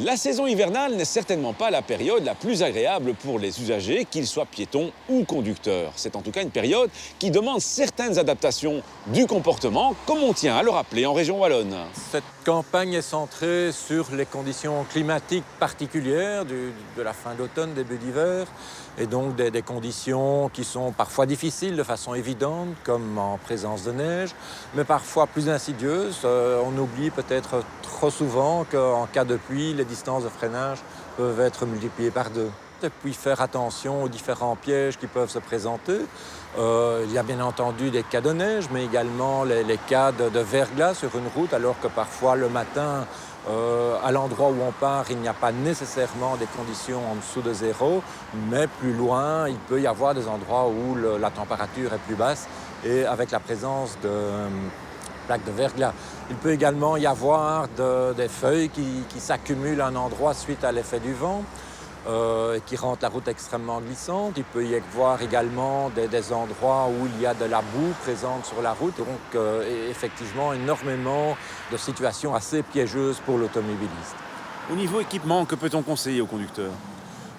La saison hivernale n'est certainement pas la période la plus agréable pour les usagers, qu'ils soient piétons ou conducteurs. C'est en tout cas une période qui demande certaines adaptations du comportement, comme on tient à le rappeler en région wallonne. Cette campagne est centrée sur les conditions climatiques particulières de la fin d'automne, début d'hiver, et donc des conditions qui sont parfois difficiles de façon évidente, comme en présence de neige, mais parfois plus insidieuses. On oublie peut-être trop souvent qu'en cas de pluie, les distances de freinage peuvent être multipliées par 2. Et puis faire attention aux différents pièges qui peuvent se présenter. Il y a bien entendu des cas de neige, mais également les cas de verglas sur une route, alors que parfois le matin, à l'endroit où on part, il n'y a pas nécessairement des conditions en dessous de 0, mais plus loin, il peut y avoir des endroits où la température est plus basse et avec la présence de plaques de verglas. Il peut également y avoir des feuilles qui s'accumulent à un endroit suite à l'effet du vent. Qui rendent la route extrêmement glissante. Il peut y avoir également des endroits où il y a de la boue présente sur la route. Donc, effectivement, énormément de situations assez piégeuses pour l'automobiliste. Au niveau équipement, que peut-on conseiller aux conducteurs ?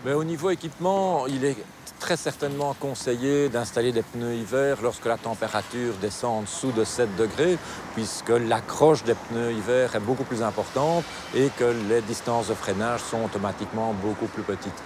Mais au niveau équipement, il est très certainement conseillé d'installer des pneus hiver lorsque la température descend en dessous de 7 degrés, puisque l'accroche des pneus hiver est beaucoup plus importante et que les distances de freinage sont automatiquement beaucoup plus petites.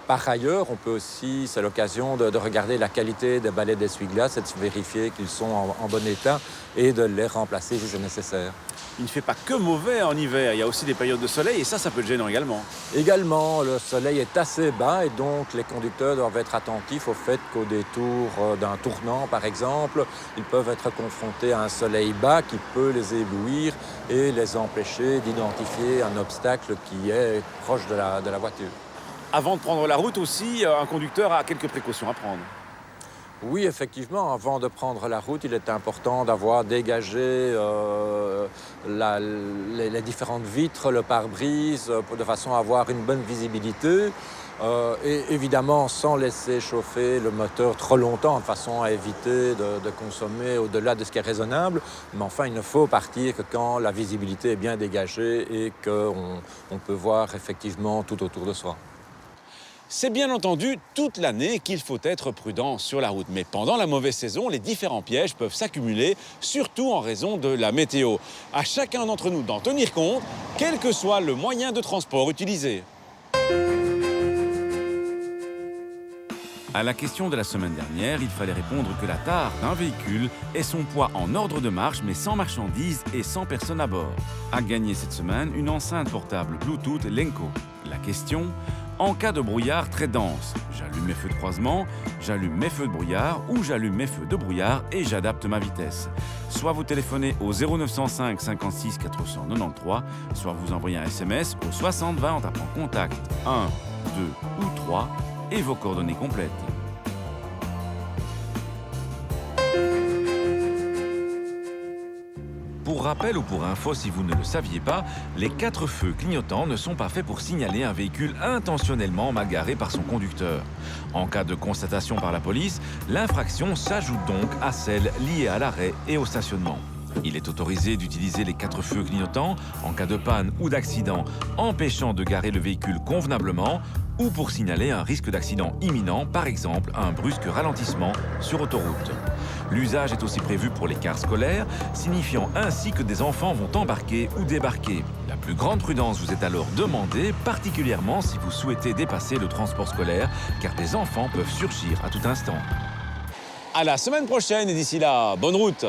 Par ailleurs, on peut aussi, c'est l'occasion de regarder la qualité des balais d'essuie-glace et de vérifier qu'ils sont en bon état et de les remplacer si c'est nécessaire. Il ne fait pas que mauvais en hiver, il y a aussi des périodes de soleil et ça peut être gênant également. Également, le soleil est assez bas et donc les conducteurs doivent être attentifs au fait qu'au détour d'un tournant, par exemple, ils peuvent être confrontés à un soleil bas qui peut les éblouir et les empêcher d'identifier un obstacle qui est proche de la voiture. Avant de prendre la route aussi, un conducteur a quelques précautions à prendre. Oui, effectivement, avant de prendre la route, il est important d'avoir dégagé les différentes vitres, le pare-brise, de façon à avoir une bonne visibilité. Et évidemment, sans laisser chauffer le moteur trop longtemps, de façon à éviter de consommer au-delà de ce qui est raisonnable. Mais enfin, il ne faut partir que quand la visibilité est bien dégagée et qu'on peut voir effectivement tout autour de soi. C'est bien entendu toute l'année qu'il faut être prudent sur la route. Mais pendant la mauvaise saison, les différents pièges peuvent s'accumuler, surtout en raison de la météo. À chacun d'entre nous d'en tenir compte, quel que soit le moyen de transport utilisé. À la question de la semaine dernière, il fallait répondre que la tare d'un véhicule est son poids en ordre de marche, mais sans marchandises et sans personne à bord. A gagné cette semaine une enceinte portable Bluetooth Lenco. La question, en cas de brouillard très dense, j'allume mes feux de croisement, j'allume mes feux de brouillard ou j'allume mes feux de brouillard et j'adapte ma vitesse. Soit vous téléphonez au 0905 56 493, soit vous envoyez un SMS au 60 20 en tapant contact 1, 2 ou 3 et vos coordonnées complètes. Pour rappel ou pour info, si vous ne le saviez pas, les 4 feux clignotants ne sont pas faits pour signaler un véhicule intentionnellement mal garé par son conducteur. En cas de constatation par la police, l'infraction s'ajoute donc à celle liée à l'arrêt et au stationnement. Il est autorisé d'utiliser les 4 feux clignotants en cas de panne ou d'accident empêchant de garer le véhicule convenablement ou pour signaler un risque d'accident imminent, par exemple un brusque ralentissement sur autoroute. L'usage est aussi prévu pour les cars scolaires, signifiant ainsi que des enfants vont embarquer ou débarquer. La plus grande prudence vous est alors demandée, particulièrement si vous souhaitez dépasser le transport scolaire, car des enfants peuvent surgir à tout instant. À la semaine prochaine et d'ici là, bonne route!